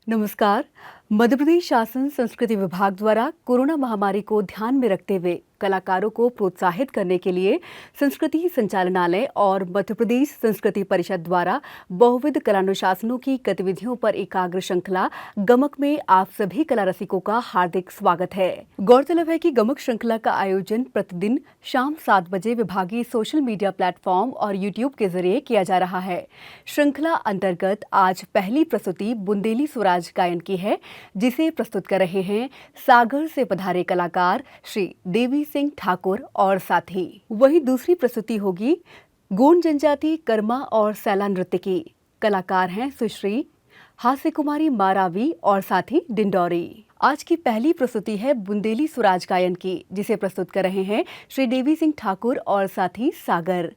नमस्कार। मध्य प्रदेश शासन संस्कृति विभाग द्वारा कोरोना महामारी को ध्यान में रखते हुए कलाकारों को प्रोत्साहित करने के लिए संस्कृति संचालनालय और मध्य प्रदेश संस्कृति परिषद द्वारा बहुविध कलानुशासनों की गतिविधियों पर एकाग्र श्रृंखला गमक में आप सभी कला रसिकों का हार्दिक स्वागत है। गौरतलब है कि गमक श्रृंखला का आयोजन प्रतिदिन शाम 7 बजे विभागीय सोशल मीडिया प्लेटफॉर्म और यूट्यूब के जरिए किया जा रहा है। श्रृंखला अंतर्गत आज पहली प्रस्तुति बुंदेली स्वराज गायन की है, जिसे प्रस्तुत कर रहे हैं सागर से पधारे कलाकार श्री देवी सिंह ठाकुर और साथी। वहीं दूसरी प्रस्तुति होगी गोंड जनजाति कर्मा और सैला नृत्य की। कलाकार हैं सुश्री हास्य कुमारी मारावी और साथी डिंडोरी। आज की पहली प्रस्तुति है बुंदेली स्वराज गायन की, जिसे प्रस्तुत कर रहे हैं श्री देवी सिंह ठाकुर और साथी सागर।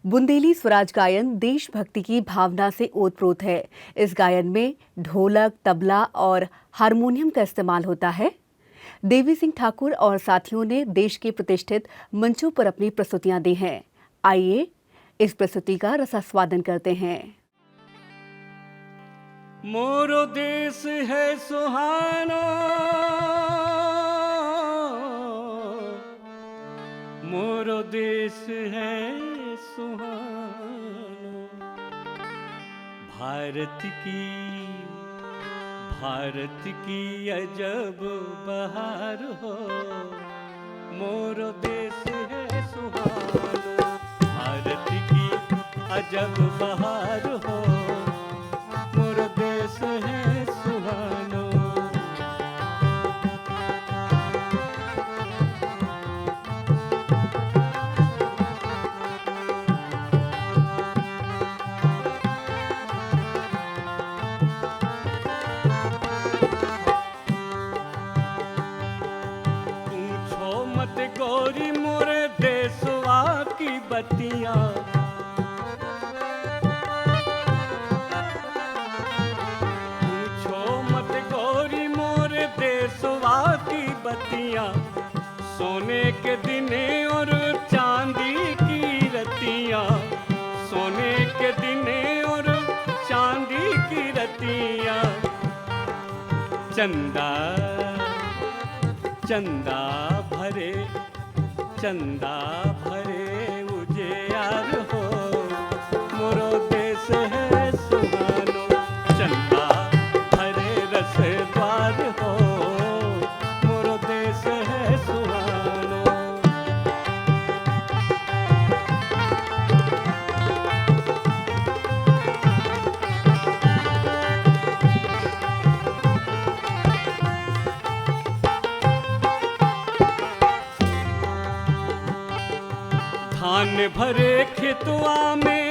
बुंदेली स्वराज गायन देशभक्ति की भावना से ओतप्रोत है। इस गायन में ढोलक, तबला और हारमोनियम का इस्तेमाल होता है। देवी सिंह ठाकुर और साथियों ने देश के प्रतिष्ठित मंचों पर अपनी प्रस्तुतियां दी हैं। आइए इस प्रस्तुति का रसास्वादन करते हैं। मोरो देश है सुहाना, मोरो देश है सुहाना, भारत की अजब बहार हो। मोरो देश है सुहाना, भारत की अजब बहार हो। मोरो देश है सुहाना। गोरी मोरे देशवा की बत्तियां, पूछो मत गोरी मोरे देशवा की बत्तियां, सोने के दिने और चांदी की रतियां, सोने के दिने और चांदी की रतियां। चंदा चंदा भरे, चंदा भरे उजियार हो। मोरो देश है सुहानो, चंदा भरे रस द्वार हो। मोरो देश है सुहानो। धान भरे खेतवा में,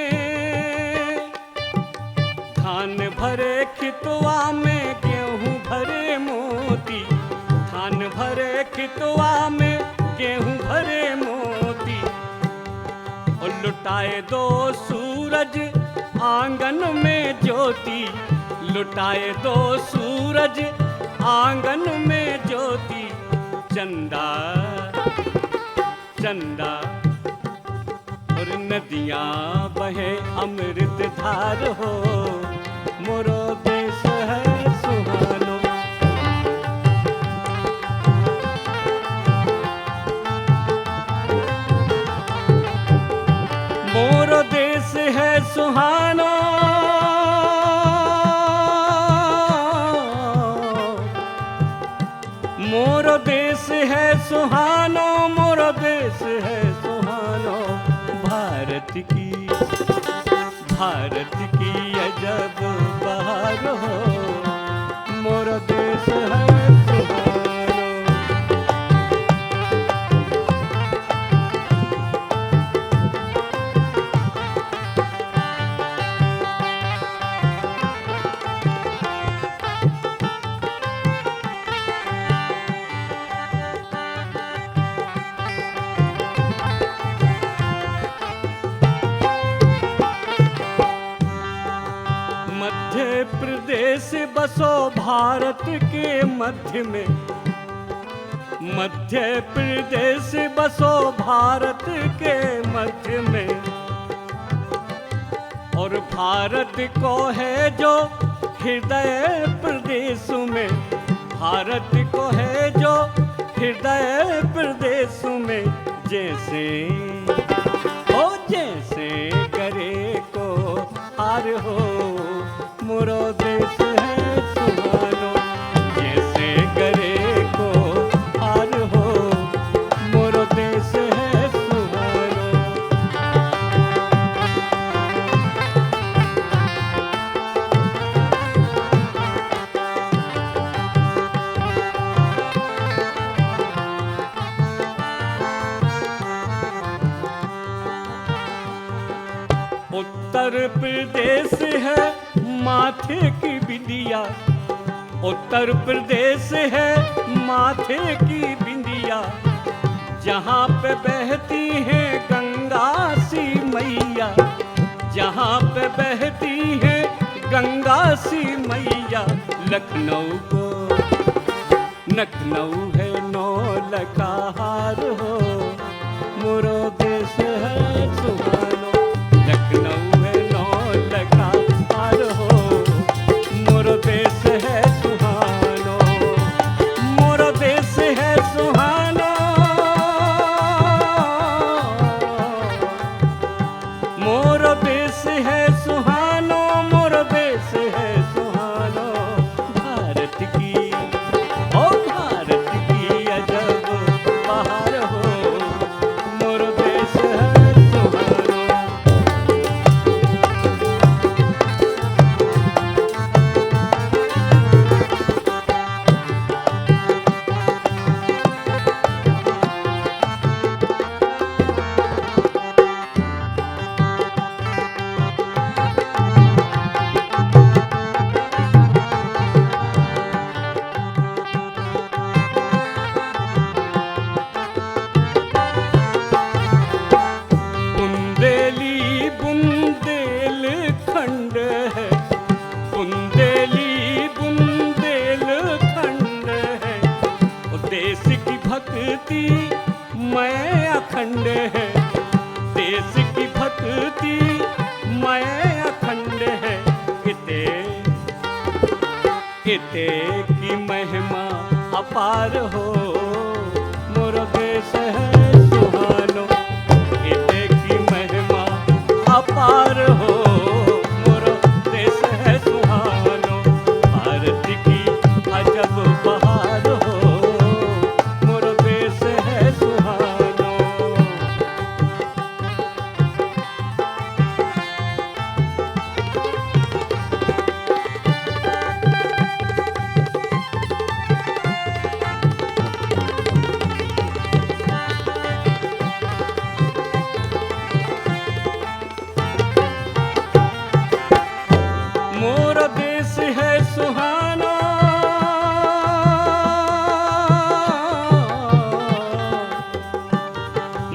धान भरे खेतवा में गेहूं भरे मोती, धान भरे खेतवा में गेहूं भरे मोती। और लुटाए दो सूरज आंगन में ज्योति, लुटाए दो सूरज आंगन में ज्योति। चंदा चंदा और नदियां बहे अमृत धार हो। मोरो देश है सुहानो। मोरो देश है सुहानो, मोरो देश है सुहानो, मोरो देश है सुहानो। भारत की अजब बहार हो। मोरो देश है सुहानो। मध्य प्रदेश बसो भारत के मध्य में, मध्य प्रदेश बसो भारत के मध्य में। और भारत को है जो हृदय प्रदेश भारत को है जो हृदय प्रदेश में, जैसे ओ जैसे करे को हार हो, मोरो देश है सुहानो, जैसे करे को हार हो, मोरो देश है सुहानो। उत्तर प्रदेश है माथे की बिंदिया, उत्तर प्रदेश है माथे की बिंदिया, जहाँ पे बहती है गंगा सी मैया, जहाँ पे बहती है गंगा सी मैया। लखनऊ है नौलखा हार हो, मोरो देश है सुहानो, लखनऊ है नौलखा हार हो, मोरो देश है सुहानो, मोरो देश है सुहानो, मोरो देश है सुहानो, मोरो देश है सुहानो। भारत की ओ भारत की अजब बहार हो, मोरो देश है सुहानो। बुंदेली बुंदेलखंड है, बुंदेली बुंदेलखंड है, वो देश की भक्ति मैं अखंड है, देश की भक्ति मैं अखंड है। इते की महिमा अपार हो, मोरो देश है सुहानो, इते की महिमा अपार हो, मोरो देश है सुहानो। भारत की अजब बहार हो, मोरो देश है सुहानो। मोरो देश है सुहानो,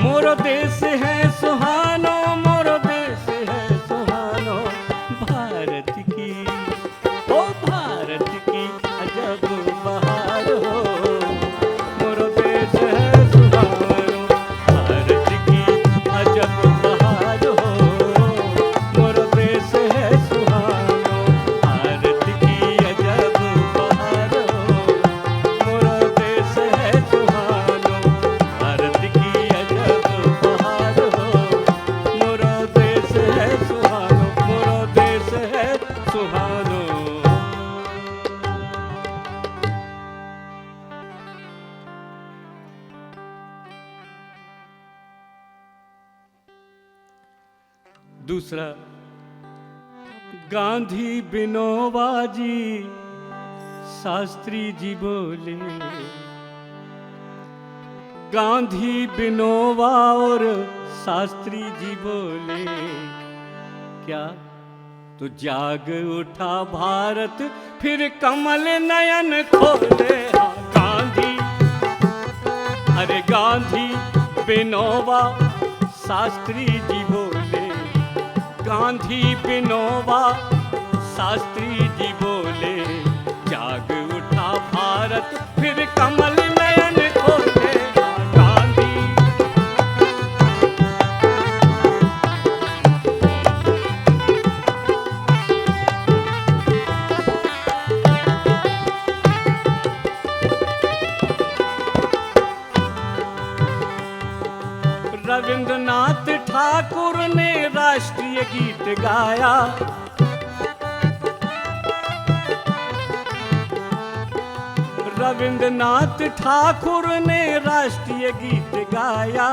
मोरो देश है सुहानो, मोरो देश है सुहानो। भारत की ओ भारत की अजब बहार हो, मोरो देश है सुहानो, भारत की अजब बहार हो, मोरो देश है सुहानो, भारत की अजब बहार हो, मोरो देश है सुहानो, भारत की अजब बहार हो, मोरो देश है सुहानो, मोरो देश है सुहानो। दूसरा, गांधी बिनोबा जी शास्त्री जी बोले, गांधी बिनोबा और शास्त्री जी बोले, क्या तो जाग उठा भारत फिर कमल नयन खोले। हाँ, गांधी अरे गांधी बिनोबा शास्त्री जी बोले, गांधी बिनोबा शास्त्री जी बोले, जाग उठा भारत फिर कमल नयन खोले। हाँ, गांधी ठाकुर ने राष्ट्रीय गीत गाया। रविंद्रनाथ ठाकुर ने राष्ट्रीय गीत गाया।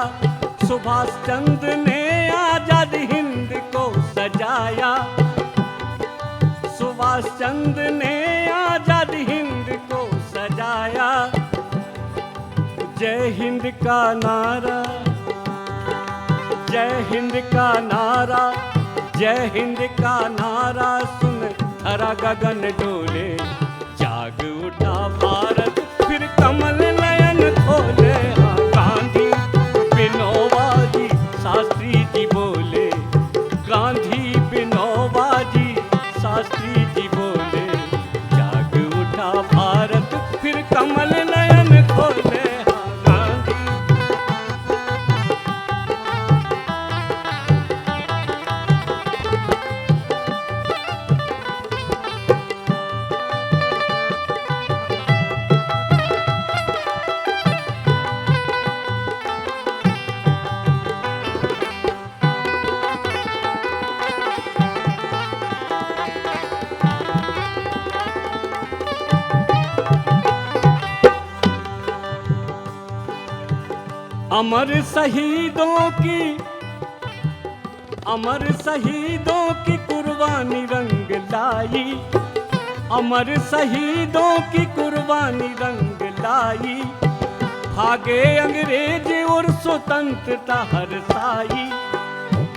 सुभाष चंद्र ने आजाद हिंद को सजाया। सुभाष चंद्र ने आजाद हिंद को सजाया। जय हिंद का नारा, जय हिंद का नारा, जय हिंद का नारा सुन धरा गगन डोले। जाग उठा भारत फिर कमल नयन खोले। हाँ, गांधी विनोबा जी शास्त्री जी बोले। गांधी विनोबा जी शास्त्री जी बोले। जाग उठा भारत फिर कमल नयन खोले। अमर शहीदों की कुर्बानी रंग लाई। अमर शहीदों की कुर्बानी रंग लाई। भागे अंग्रेज और स्वतंत्रता हरसाई।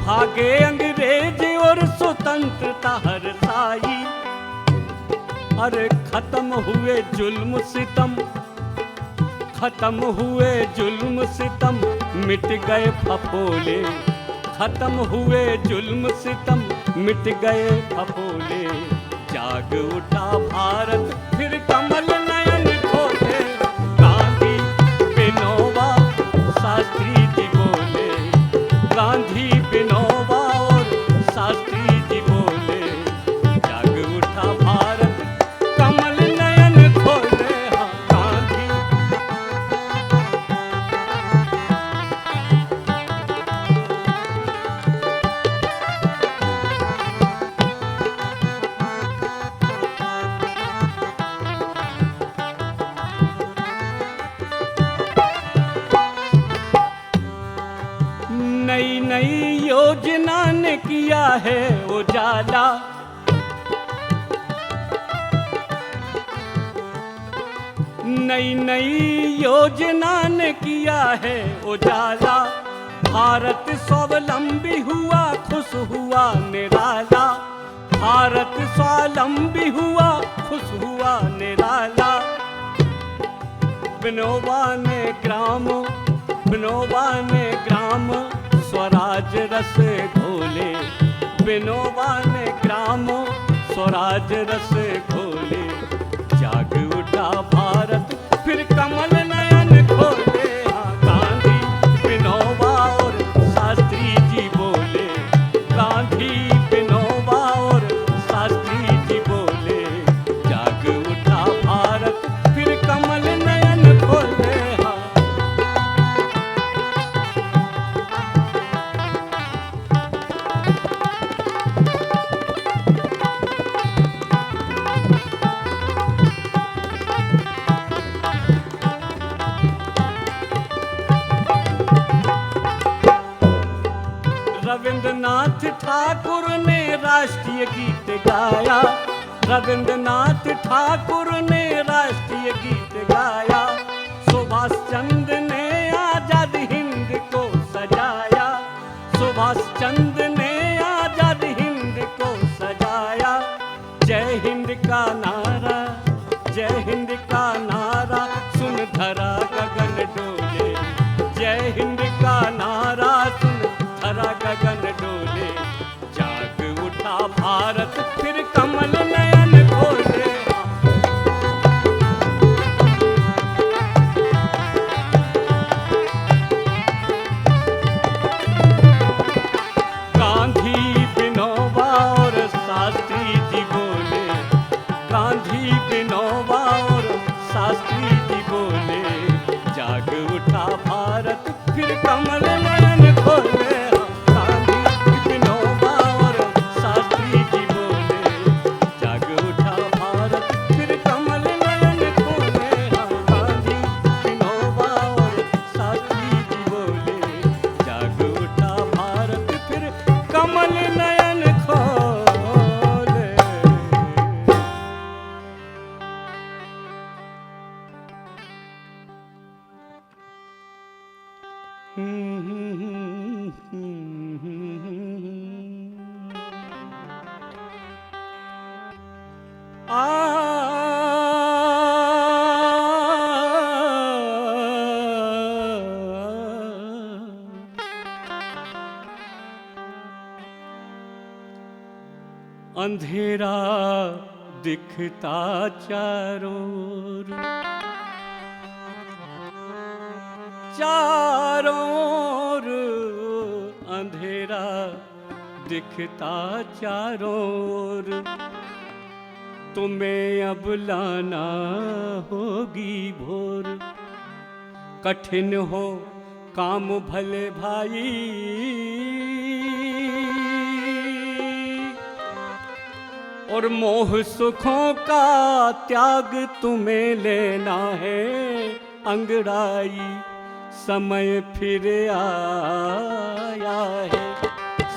भागे अंग्रेज और स्वतंत्रता हरसाई। अरे खत्म हुए जुल्म सितम, खत्म हुए जुल्म सितम, मिट गए फपोले। खत्म हुए जुल्म सितम, मिट गए फपोले। जाग उठा भारत फिर कमल नयन खोले। गांधी विनोबा शास्त्री जी बोले। गांधी विनोबा और शास्त्री जी बोले। जाग उठा भारत कमल नयन खोले। हाँ, गांधी नई नई योजना ने किया है उजाला। नई नई योजना ने किया है उजाला। भारत स्वावलंबी हुआ, खुश हुआ निराला। भारत स्वावलंबी हुआ, खुश हुआ निराला। विनोबा ने ग्राम स्वराज रस घोले। विनोबा ने ग्राम स्वराज रस घोले। जाग उठा भारत फिर कमल नयन खोले। हाँ, गांधी विनोबा और शास्त्री जी बोले। गांधी विनोबा और शास्त्री जी बोले। जाग उठा भारत फिर कमल नयन खोले। हाँ, रविंद्रनाथ ठाकुर ने राष्ट्रीय गीत गाया। रविंद्रनाथ ठाकुर ने राष्ट्रीय गीत गाया। सुभाष चंद्र ने आजाद हिंद को सजाया। सुभाष चंद्र ने आजाद हिंद को सजाया। जय हिंद का नारा, जय हिंद का नारा सुन धरा गगन डोले। जय हिंद का नारा सुन धरा गगन डोले। जाग उठा भारत फिर कमल नयन खोले। गांधी विनोबा और शास्त्री जी बोले। गांधी विनोबा और शास्त्री जी बोले। जाग उठा भारत फिर कमल नयन खोले। अंधेरा दिखता चारों ओर, चारों ओर अंधेरा दिखता चारों ओर, तुम्हें अब लाना होगी भोर। कठिन हो काम भले भाई, और मोह सुखों का त्याग तुम्हें लेना है अंगड़ाई। समय फिर आया है,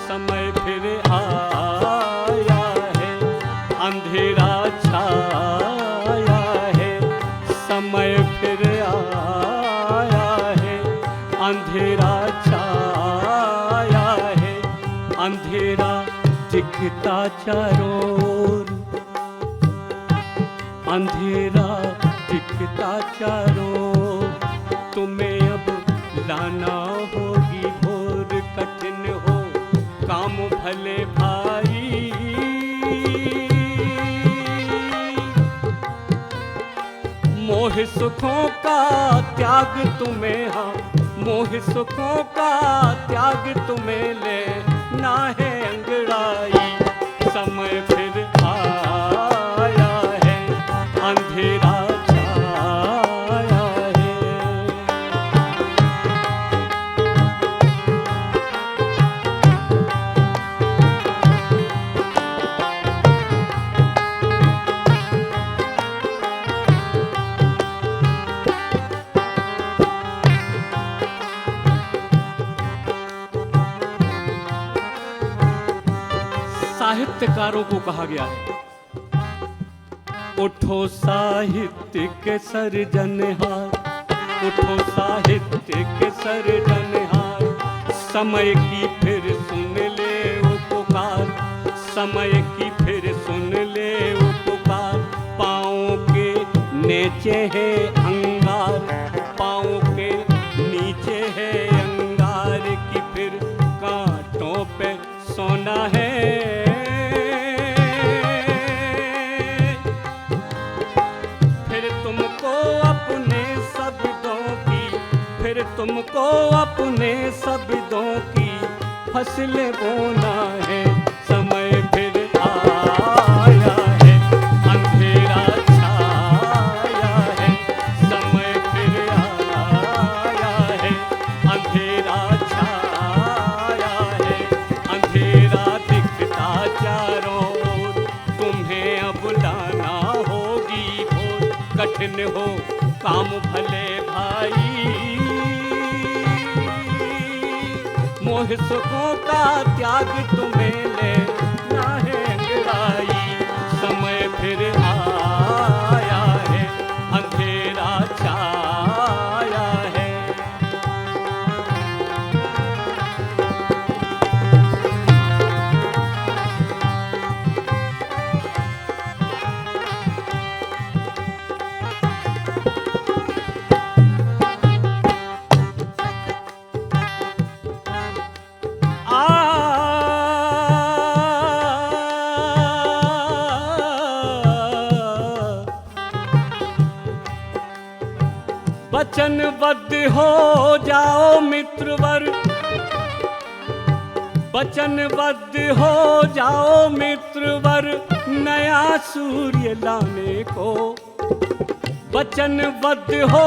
समय फिर आया है, अंधेरा छाया है, समय फिर आया है, अंधेरा छाया है, अंधेरा दिखता चारों ओर, अंधेरा दिखता चारों ओर, तुम्हें अब लाना होगी भोर। कठिन हो काम भले भाई, मोह सुखों का त्याग तुम्हें, हाँ मोह सुखों का त्याग तुम्हें लेना है अंगड़ाई। समय फिर आया है, अंधेरा छाया है। साहित्यकारों को कहा गया है, उठो साहित्य के सर्जनहार, उठो साहित्य के सर्जनहार, समय की फिर सुन ले वो पुकार, समय की फिर सुन ले वो पुकार। पाँव के नीचे है अंगार, पाँव के नीचे है अंगार की फिर कांटों पे सोना है। तुमको अपने शब्दों की फसलें बोना है। समय फिर आया है, अंधेरा छाया है, समय फिर आया है, अंधेरा छाया है, अंधेरा दिखता चारों ओर, तुम्हें अब लाना होगी भोर। कठिन हो काम भले भाई, मोह सुखों का त्याग तुम्हें लेना है अंगड़ाई। समय फिर आया है, अंधेरा छाया है। वचनबद्ध हो जाओ मित्रवर, वचनबद्ध हो जाओ मित्रवर, नया सूर्य लाने को। वचनबद्ध हो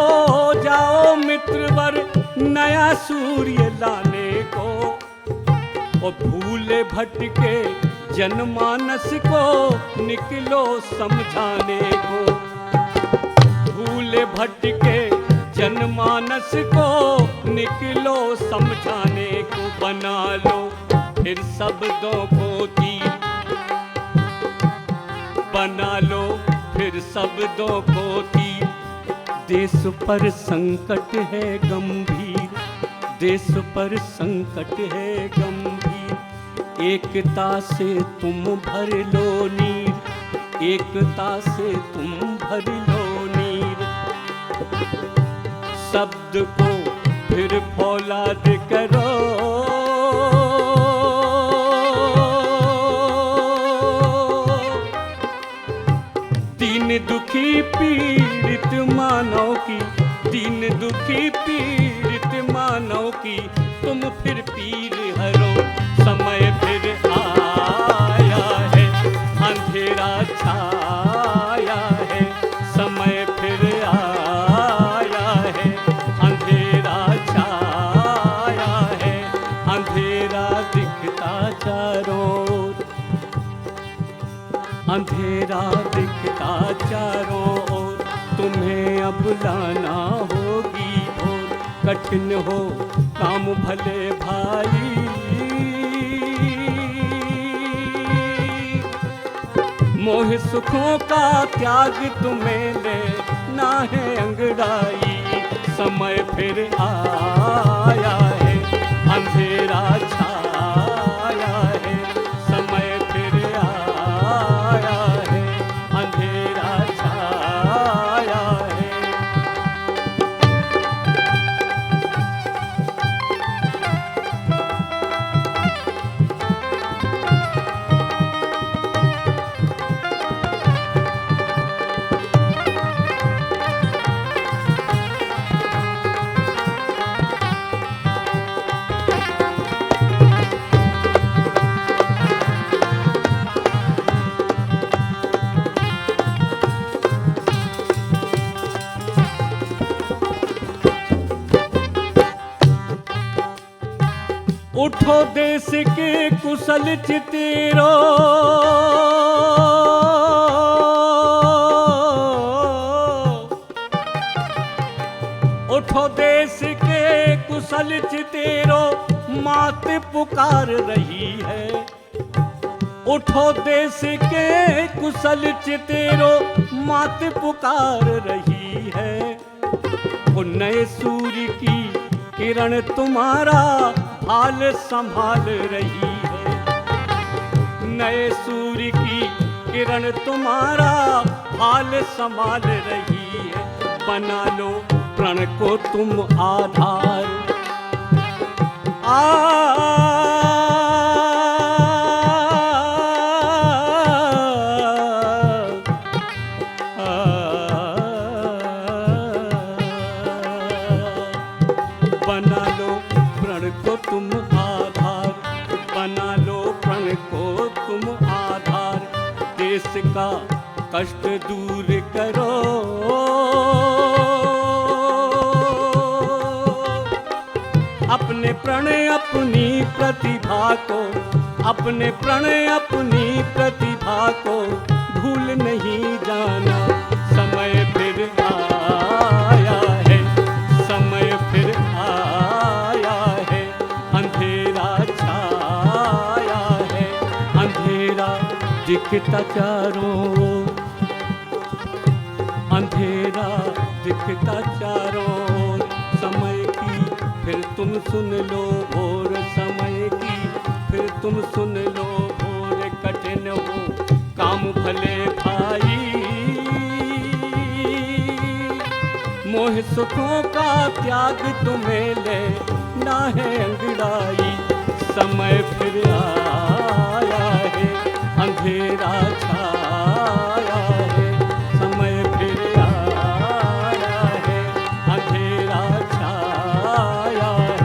जाओ मित्रवर, नया सूर्य लाने को। और भूले भटके जनमानस को निकलो समझाने को। भूले भटके जनमानस को निकलो समझाने को। बना लो फिर शब्दों को तीर, बना लो फिर शब्दों को तीर। देश पर संकट है गंभीर, देश पर संकट है गंभीर, एकता से तुम भर लो नीर, एकता से तुम भर लो नीर। शब्द को फिर फौलाद करो, दीन दुखी पीड़ित मानव की, दीन दुखी पीड़ित मानव की तुम फिर पीर हरो। समय फिर आया है, अंधेरा छाया है, समय फिर आया है, अंधेरा छाया है, अंधेरा दिखता चारों ओर, अंधेरा दिखता चारों ओर। तुम्हें अब लाना होगी भोर, कठिन हो काम भले भाई, मोह सुखों का त्याग तुम्हें लेना है अंगड़ाई। समय फिर आया है, अंधेरा छाया है, समय फिर आया है, अंधेरा छाया है। उठो देश के कुशल चितेरो, उठो देश के कुशल चितेरो, मात पुकार रही है। उठो देश के कुशल चितेरो, मात पुकार रही है। वो नए सूर्य की किरण तुम्हारा हाल संभाल रही है, नए सूर्य की किरण तुम्हारा हाल संभाल रही है। बना लो प्रण को तुम आधार, बना लो प्रण को तुम आधार, बना लो प्रण को तुम आधार। देश का कष्ट दूर करो, अपने प्रण अपनी प्रतिभा को, अपने प्रण अपनी प्रतिभा को भूल नहीं जाना। समय फिर आया है, समय फिर आया है, अंधेरा छाया है, अंधेरा दिखता चारों ओर, अंधेरा दिखता चारों ओर। समय की फिर तुम सुन लो भोर, समय की फिर तुम सुन लो भोर। कठिन हो काम भले भाई, मोह सुखों का त्याग तुम्हें लेना है अंगड़ाई। समय फिर आया है, अंधेरा छाया है, समय फिर आया है, अंधेरा छाया है।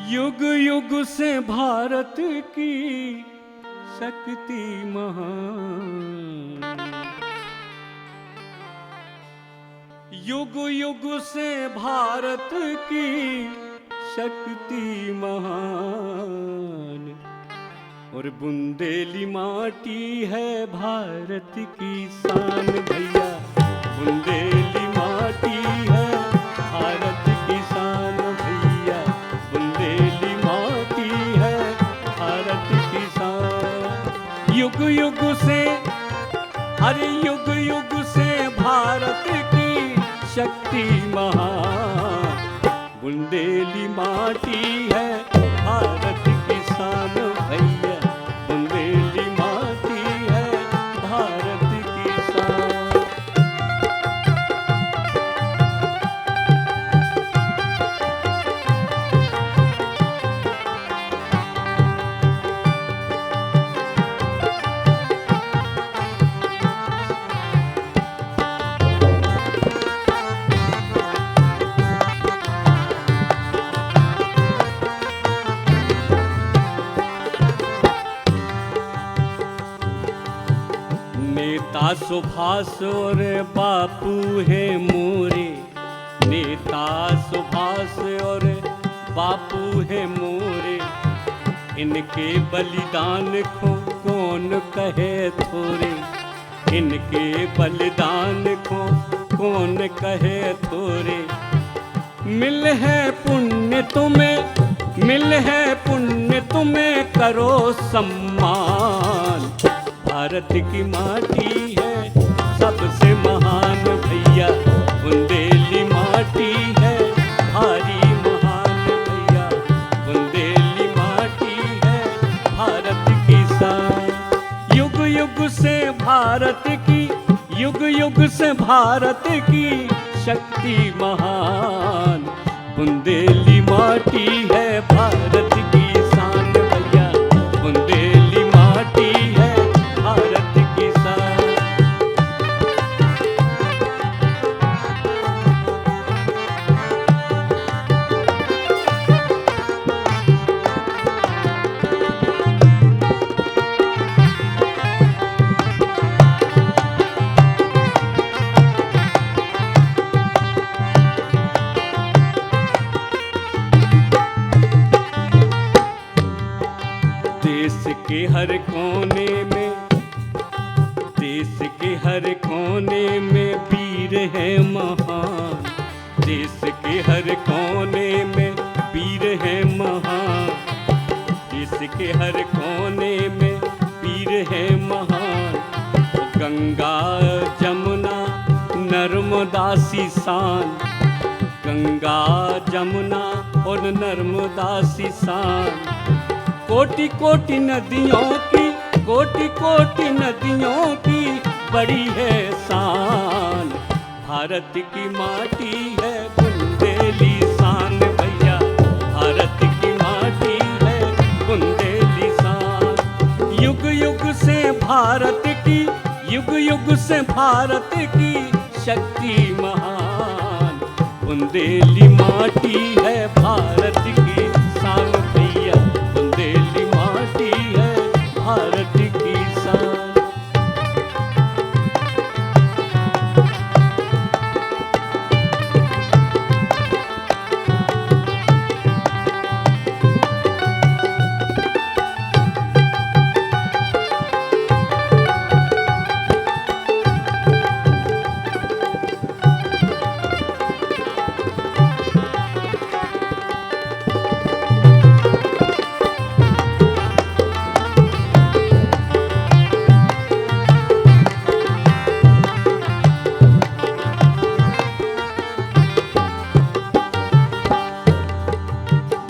युग युग से भारत की शक्ति महान, युग युग से भारत की शक्ति महान। और बुंदेली माटी है भारत की शान भैया, बुंदेली माटी है भारत की शान भैया, बुंदेली माटी है भारत की शान। युग युग से, अरे युग युग से भारत की शक्ति महान, बुंदेली माटी है भारत की शान भैया, बुंदेली माटी है भारत की शान। नेता सुभाष और बापू है मोरे, नेता सुभाष और बापू है मोरे, इनके बलिदान को कौन कहे थोरे, इनके बलिदान को कौन कहे थोरे। मिल है पुण्य तुम्हें, मिल है पुण्य तुम्हें, करो सम्मान। भारत की माटी है सबसे महान भैया, बुंदेली माटी है भारी महान भैया, बुंदेली माटी है भारत की शान। युग युग से भारत की, युग युग से भारत की शक्ति महान, बुंदेली माटी है भारत की शान भैया, बुंदेली माटी है भारत की शान। देश के हर कोने में, देश के हर कोने में वीर है महान, देश के हर कोने में वीर है महान, देश के हर कोने में वीर है महान। गंगा जमुना नर्मदा सी शान, गंगा जमुना और नर्मदा सी शान। कोटि कोटि नदियों की, कोटि कोटि नदियों की बड़ी है शान। भारत की माटी है बुंदेली शान भैया, भारत की माटी है बुंदेली शान। युग युग से भारत की, युग युग से भारत की शक्ति महान, बुंदेली माटी है भारत की शान भैया, बुंदेली माटी है भारत की शान।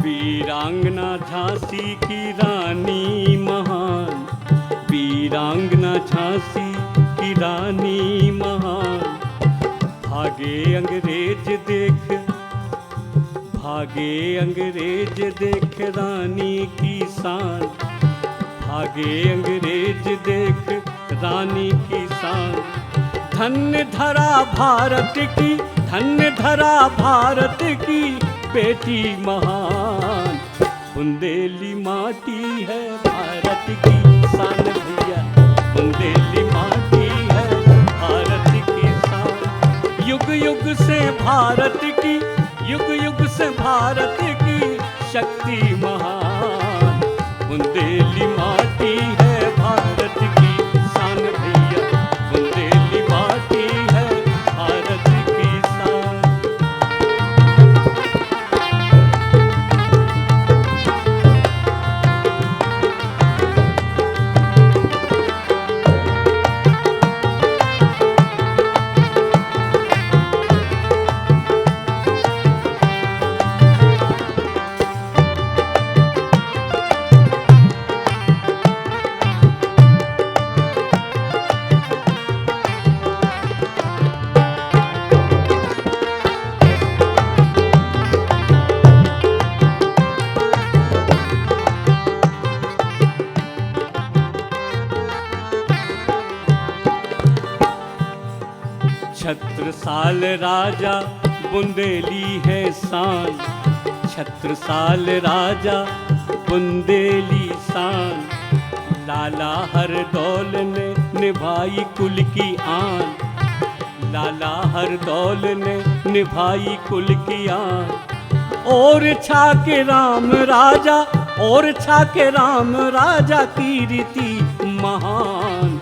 वीरांगना झांसी की रानी महान, वीरांगना झांसी की रानी महान। भागे अंग्रेज देख, भागे अंग्रेज देख रानी की शान, भागे अंग्रेज देख रानी की शान। धन्य धरा भारत की, धन्य धरा भारत की बेटी महान। बुंदेली माटी है भारत की शान भैया, बुंदेली माटी है भारत की शान। युग युग से भारत की, युग युग से भारत की शक्ति महान। बुंदेली माटी है भारत की शान भैया, बुंदेली माटी है भारत की शान। छत्रसाल राजा बुंदेली है शान, छत्रसाल राजा बुंदेली शान। लाला हरदौल ने निभाई कुल की आन, लाला हरदौल ने निभाई कुल की आन। और छा के राम राजा, और छा के राम राजा की रीति महान।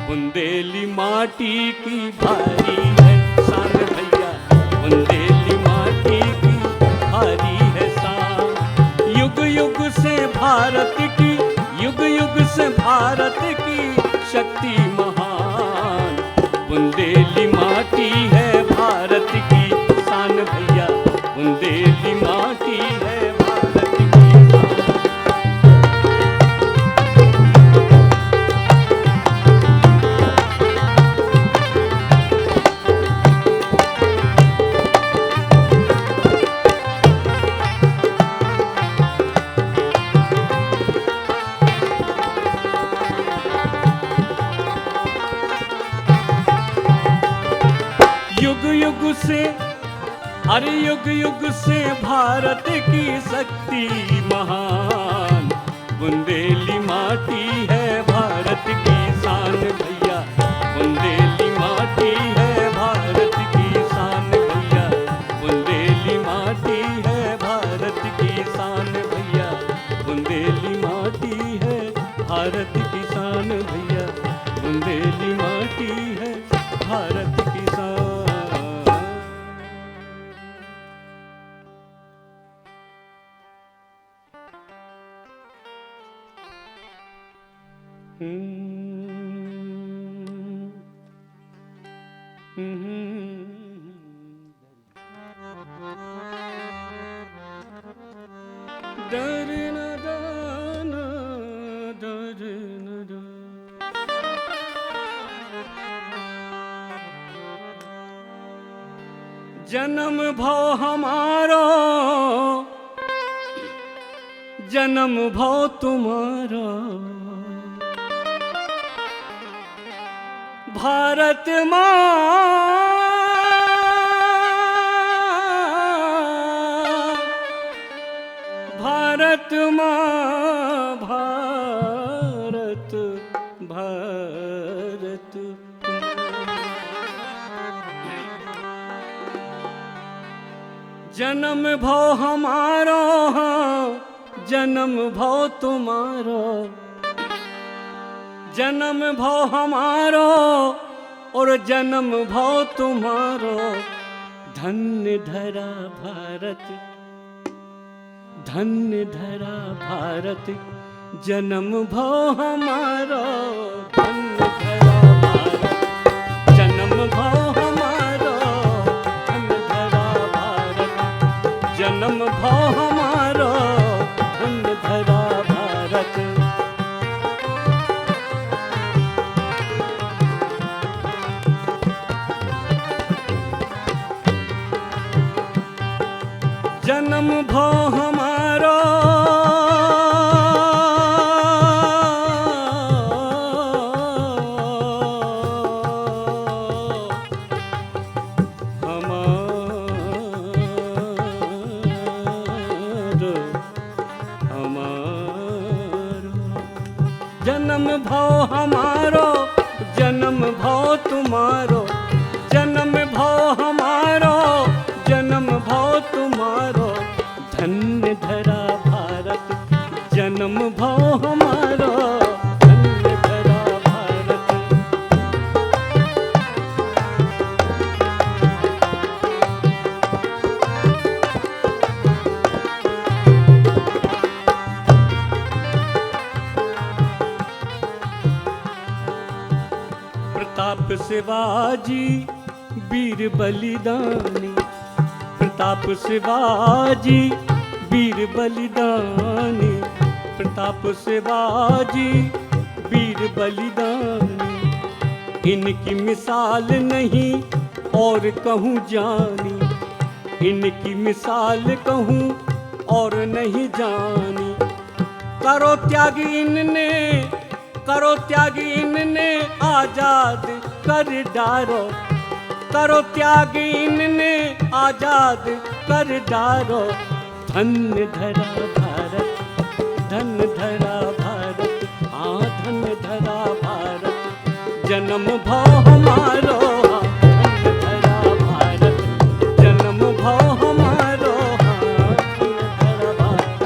बुंदेली माटी की भारी है शान भैया, बुंदेली माटी की भारी है शान। युग युग से भारत की, युग युग से भारत की शक्ति महान। बुंदेली माटी है भारत की शान भैया, बुंदेली माटी है भारत की शान। युग युग से, अरे युग युग से भारत की शक्ति महान। बुंदेली माटी है भारत की शान भैया, बुंदेली माटी है भारत की शान भैया, बुंदेली माटी है भारत की शान भैया, बुंदेली माटी है भारत की शान भैया, बुंदेली माटी है भारत की शान। जन्म भव हमारो, जन्म भव तुम्हारा, भारत माँ भारत माँ भारत भारत। जन्म भव हमारो, जन्म भव तुम्हारो, जन्म भव हमारो और जन्म भव तुम्हारो। धन्य धरा भारत, धन्य धरा भारत, जन्म भव हमारो। धन्य धरा भारत, जन्म भव हमारो, धन्य धरा भारत, जन्म भव हमारो, धन्य धरा भारत। जन्म भव हमारो, जन्म भव हमारो जन्म भव तुम्हारो, जन्म भव हमारो जन्म भव तुम्हारो, धन्य धरा भारत जन्म भव हमारो, धन्य धरा भारत। प्रताप शिवाजी वीर बलिदानी, प्रताप शिवाजी वीर बलिदानी, प्रताप शिवाजी वीर बलिदानी, इनकी मिसाल नहीं और कहूँ जानी, इनकी मिसाल कहूँ और नहीं जानी। करो त्याग इनने, करो त्याग इनने आजाद कर डारो, करो त्याग इनने आजाद कर डारो, धन्य धरा भारत धन्य धरा भारत, हाँ धन्य धरा भारत जन्म भव हमारो, धन्य धरा भारत जन्म भव हमारो, हाँ धन्य धरा भारत।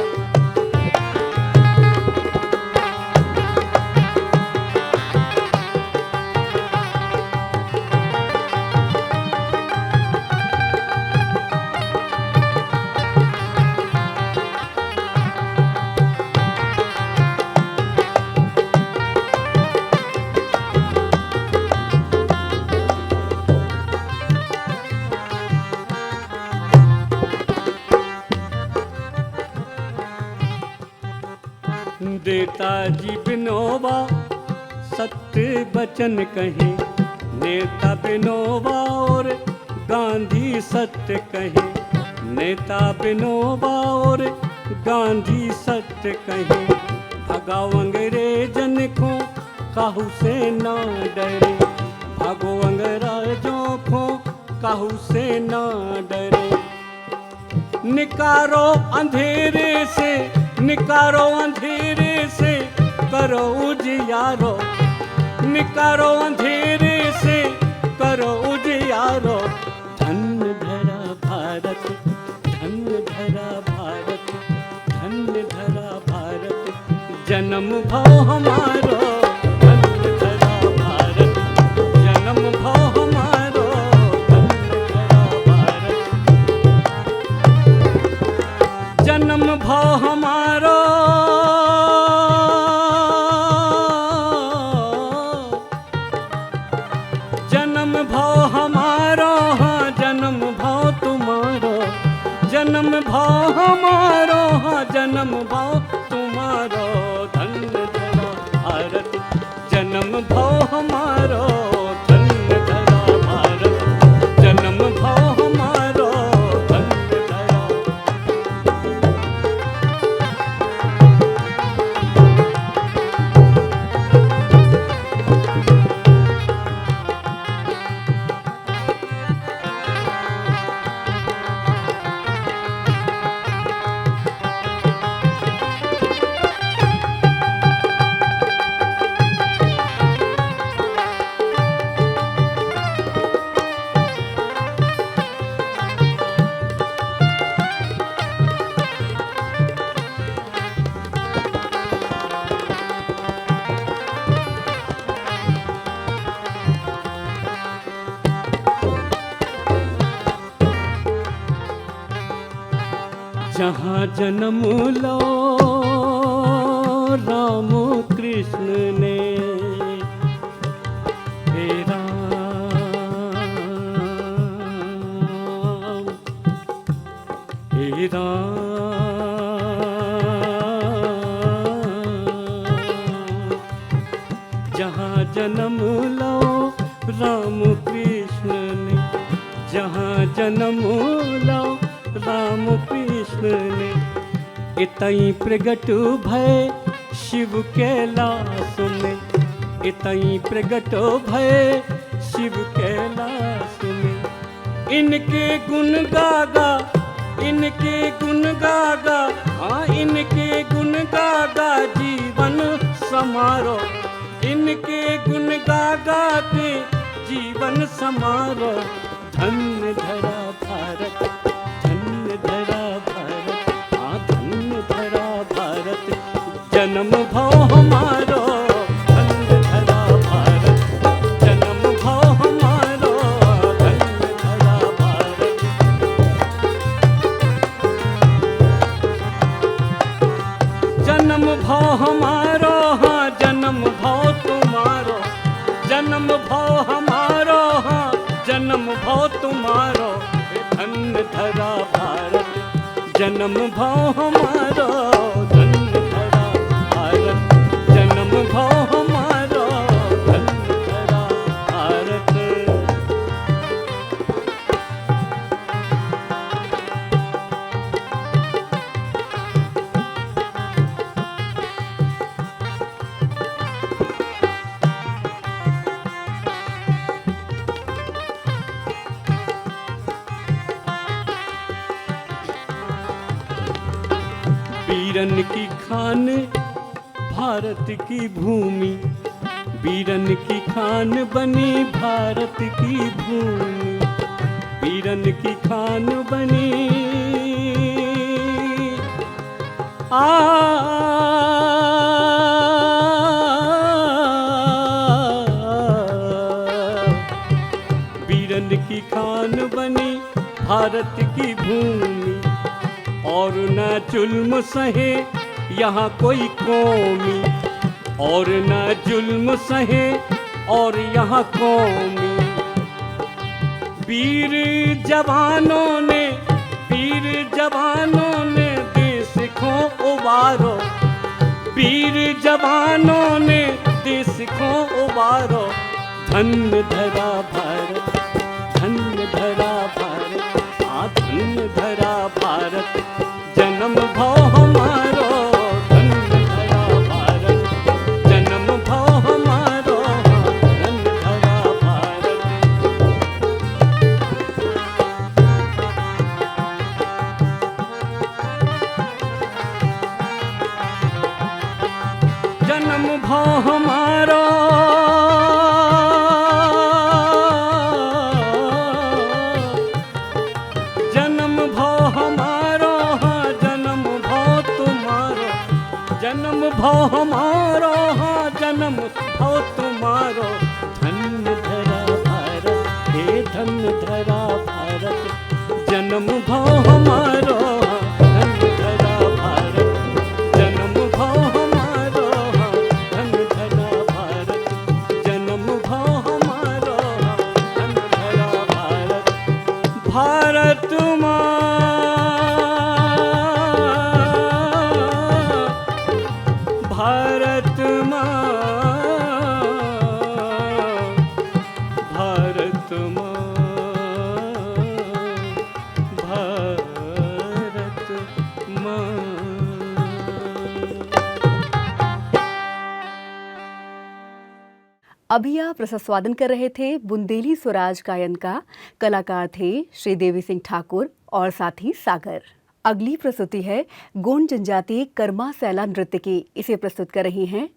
नेताजी विनोबा सत्य वचन कहे, नेता विनोबा और गांधी सत्य कहे, नेता विनोबा और गांधी सत्य कहे, भगाओ अंग्रेजन को काहू से ना डरे, भागो अंग्रेजों को काहू से ना डरे, निकारो अंधेरे से, निकारो अंधेरे से करो उजियारो, निकारो अंधेरे से करो उजियारो, धन्य धरा भारत धन्य धरा भारत धन्य धरा भारत जन्म भव हमारो, धन्य धरा भारत जन्म भव हमारो, धन्य धरा भारत जन्म भव हमारो, जन्म भव हमारो, हाँ जन्म भव तुम्हारो, जन्म भव हमारो, हाँ जन्म भव तुम्हारो, धन्य धरा भारत जन्म भव हमारो, धन्य धरा भारत जन्म भव हमारो, धन्य धरा। जहाँ जन्म लो राम कृष्ण ने, हे राम हे राम, जहाँ जन्म लो राम कृष्ण ने, जहाँ जन्म लो राम कृष्ण ने, इतई प्रगट भय शिव कैलाश में, इतई प्रगट भय शिव कैलाश में, इनके गुण गागा, इनके गुण गागा, हाँ इनके गुण गागा जीवन समा हमारो, इनके गुण गा गा के जीवन समारो। धन्य धरा भारत, धन्य धरा भारत, हाँ धन्य धरा भारत, जन्म भव हमारो। धन्य धरा भारत, जन्म भव हमारो, धन्य धरा भारत। जन्म भव हमारो, हाँ जन्म भव तुम्हारो, जन्म भव हमारो, हाँ जन्म भव तुम्हारो। धन्य धरा भारत, जन्म भव हमारो, धन्य धरा भारत, जन्म भव हमारो, धन्य धरा भारत। वीरन की खान भारत की भूमि, वीरन की खान बनी भारत की भूमि, वीरन की खान बनी वीरन की खान बनी भारत की भूमि। और न जुल्म सहे यहाँ कोई कौमी, और न जुल्म सहे और यहाँ कौमी। वीर जवानों ने, वीर जवानों ने देश को उबारो, वीर जवानों ने देश को उबारो। धन्य धरा भारत, धन्य धरा भारत, आ धन्य धरा भारत, जन्म भव हमारो। धन्य धरा भारत, जन्म भव हमारो, धन्य धरा भारत। जन्म भव हमारो, जन्म भव हमारो, हाँ जन्म भव तुम्हारो, जन्म भव हमारो, हाँ जन्म भव तुम्हारो। धन्य धरा भारत, हे धन्य धरा भारत, जन्म भव हमारो, धन्य धरा भारत, जन्म भव हमारो, हाँ धन्य धरा भारत, जन्म भव हमारो, हाँ धन्य धरा भारत। भारत माँ, भारत माँ, भारत माँ, भारत माँ। अभी आप रसास्वादन कर रहे थे बुंदेली स्वराज गायन का। कलाकार थे श्री देवी सिंह ठाकुर और साथी सागर। अगली प्रस्तुति है गोंड जनजातीय कर्मा सैला नृत्य की। इसे प्रस्तुत कर रही हैं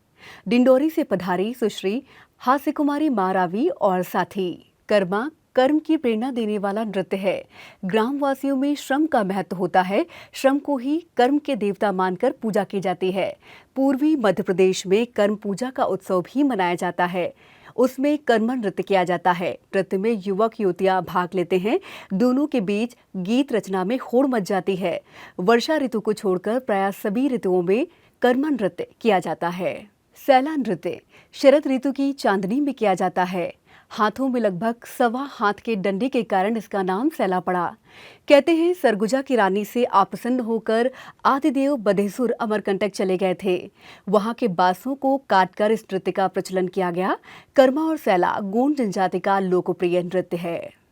डिंडोरी से पधारी सुश्री हास्य कुमारी मारावी और साथी। कर्मा कर्म की प्रेरणा देने वाला नृत्य है। ग्रामवासियों में श्रम का महत्व होता है। श्रम को ही कर्म के देवता मानकर पूजा की जाती है। पूर्वी मध्य प्रदेश में कर्म पूजा का उत्सव भी मनाया जाता है। उसमें कर्मा नृत्य किया जाता है। नृत्य में युवक युवतियां भाग लेते हैं। दोनों के बीच गीत रचना में होड़ मच जाती है। वर्षा ऋतु को छोड़कर प्राय सभी ऋतुओं में कर्मा नृत्य किया जाता है। सैला नृत्य शरद ऋतु की चांदनी में किया जाता है। हाथों में लगभग 1.25 हाथ के डंडे के कारण इसका नाम सैला पड़ा। कहते हैं सरगुजा की रानी से आप्रसन्न होकर आदिदेव बदेसुर अमरकंटक चले गए थे। वहां के बांसों को काटकर इस नृत्य का प्रचलन किया गया। कर्मा और सैला गोंड जनजाति का लोकप्रिय नृत्य है।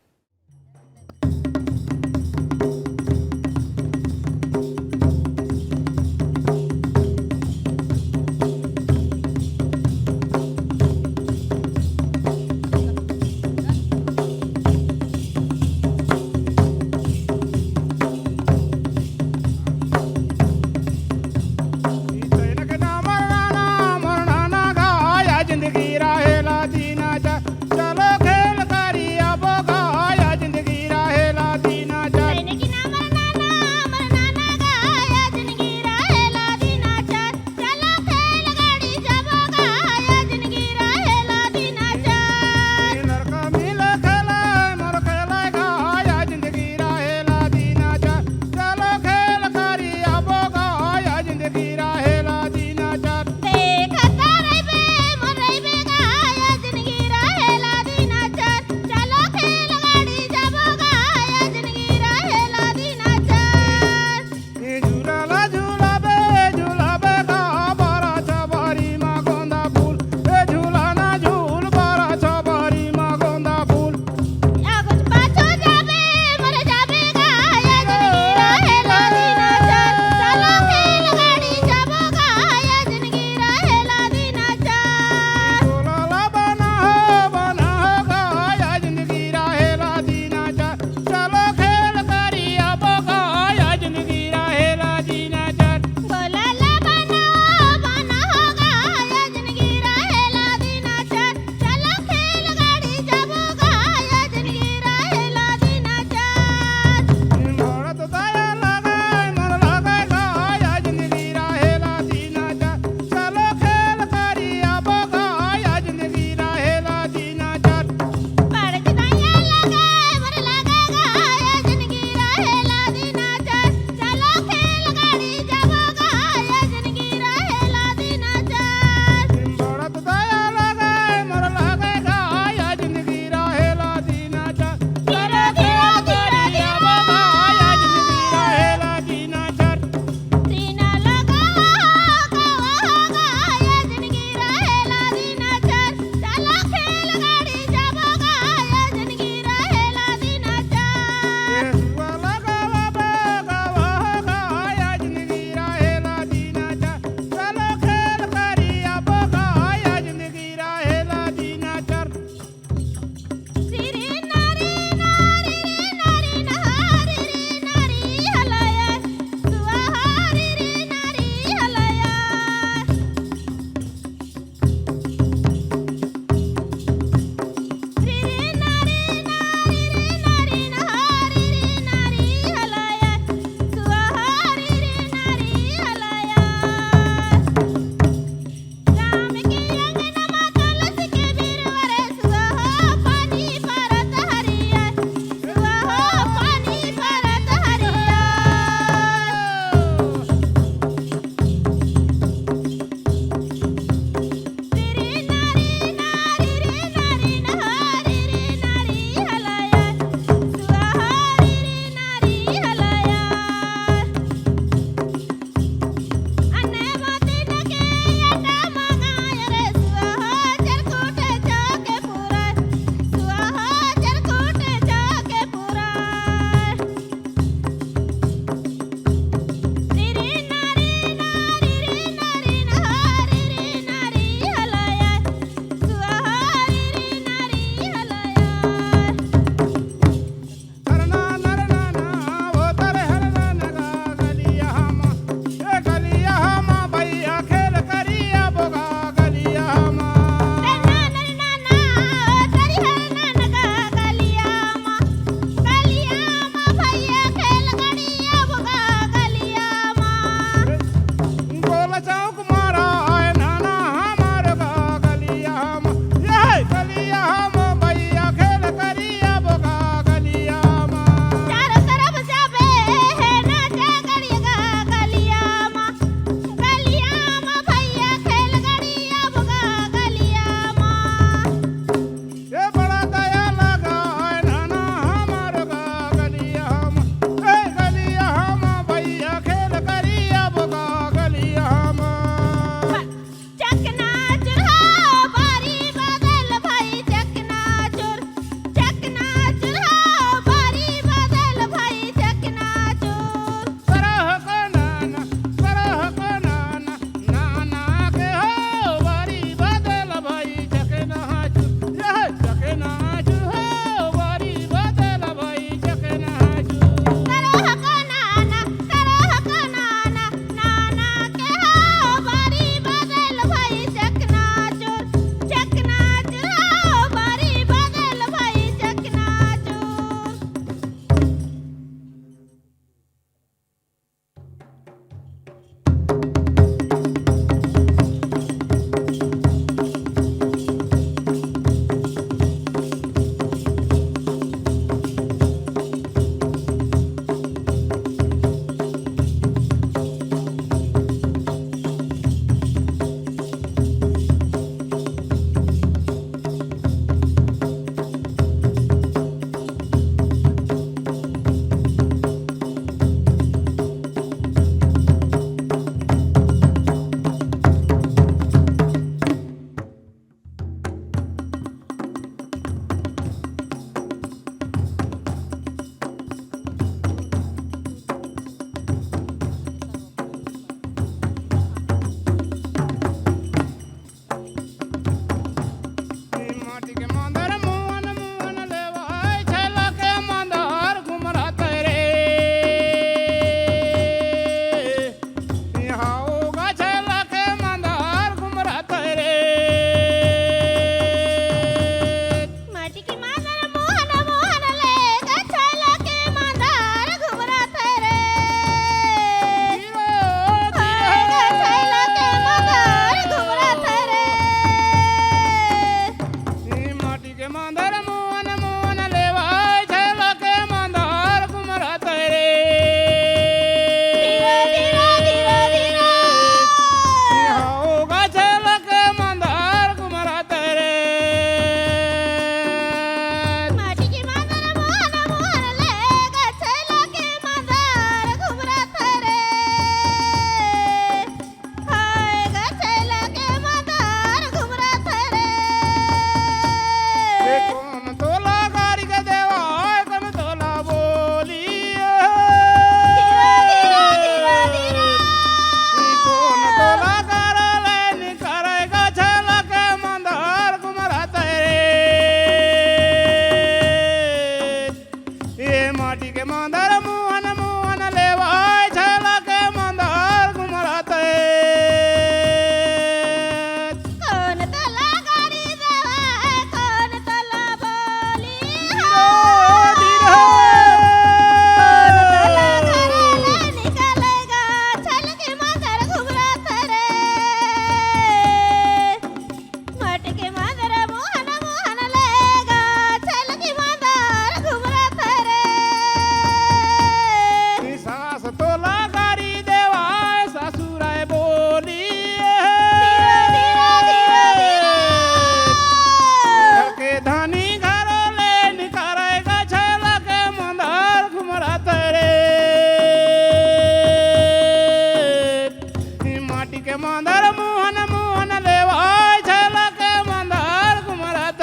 माटी के मांदर मुहन मुहन लेवाय छला के मांदर घुमरत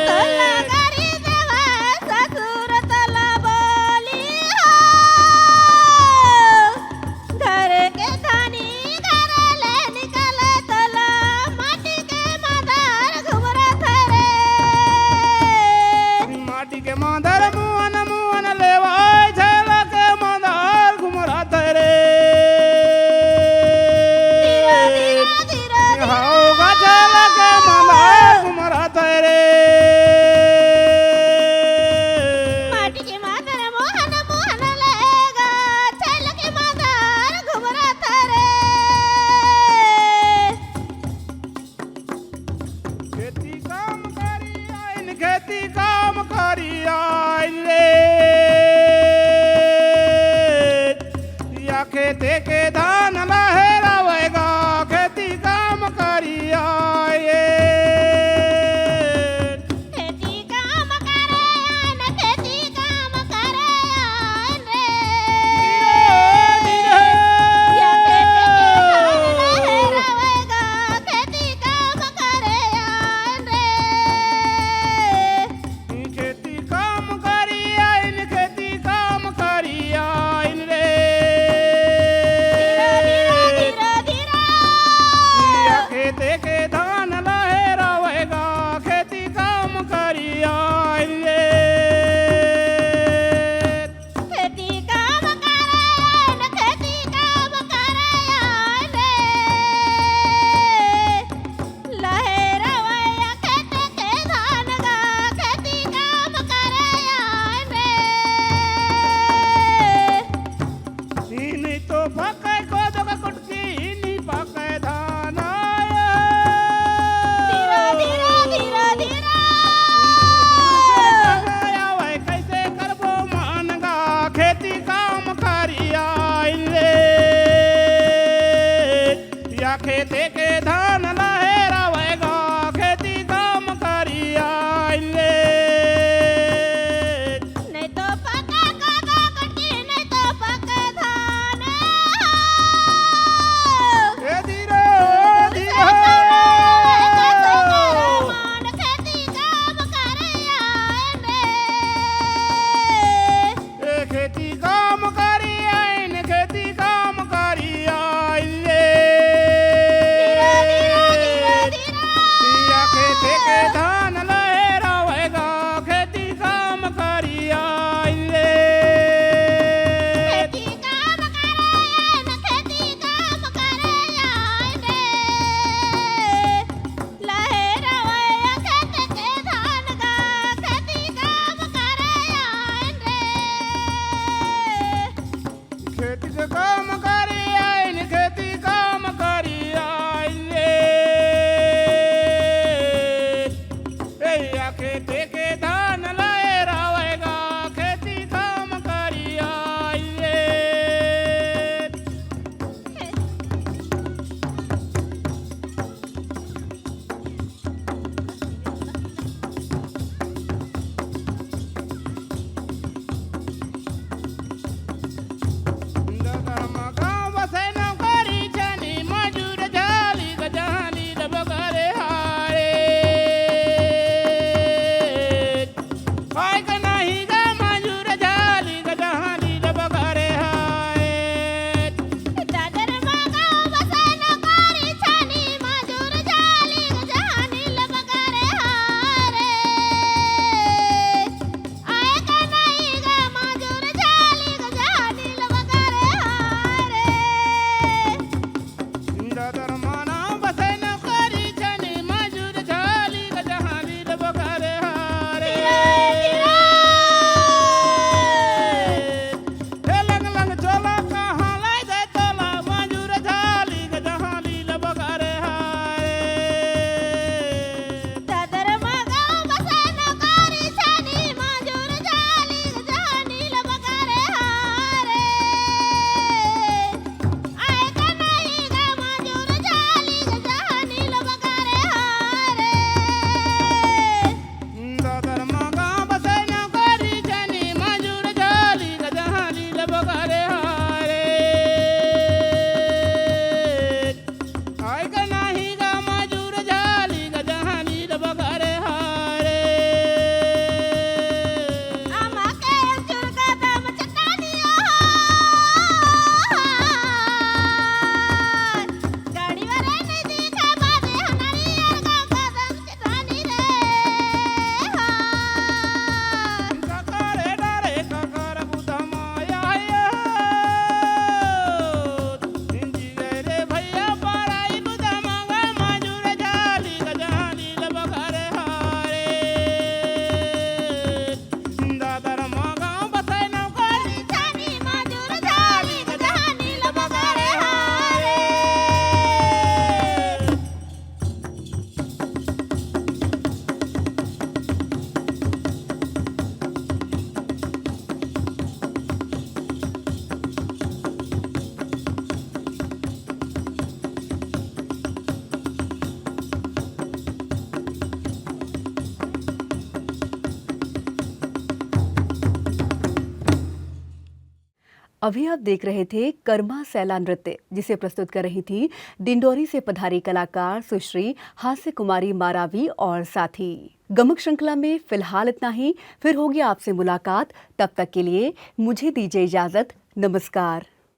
तला गरी देवा ससुर तला बोली हो घर के धानी घर ले निकले तला माटी के मादार घुमरत रे माटी के मांदर मुहन मुहन लेवाय छला के मांदर घुमरत रे धीरे धीरे हाओ गछला के मांदर घुमरत रे माटी के मादार मोहन मोहन लेगा चल के मादार घुमरत रे खेती काम करी आइन खेती काम करी आइन रे या खेते के धान लहरावेगा खेती काम करी आए खेती काम करे आन खेती काम करे आन रे या खेती लहरावेगा खेती काम करे आन रे खेती काम करी आइन खेती काम करी आइन रे धीरे धीरे या खेते के धान लहरावेगा खेती काम करी आइन रे खेती काम करे आन खेती काम करे आन रे लहरावया खेते के धान गा खेती काम करे आन रे इनी तो पकै को दगा कुटकी इनी पकै धान धीरे धीरे धीरे धीरे आवे कैसे करबो मानगा खेती काम करी आइन रे या खेते के धान लहरावेगा खेती काम करी आइन रे नहीं तो पका काका कटी नहीं तो पका धान ए धीरे धीरे मान खेती काम करे आन रे ए खेती काम करी आइन खेती काम करी आइन रे अभी आप देख रहे थे कर्मा सैला नृत्य, जिसे प्रस्तुत कर रही थी डिंडोरी से पधारी कलाकार सुश्री हास्य कुमारी मारावी और साथी। गमक श्रृंखला में फिलहाल इतना ही, फिर होगी आपसे मुलाकात। तब तक के लिए मुझे दीजिए इजाजत। नमस्कार।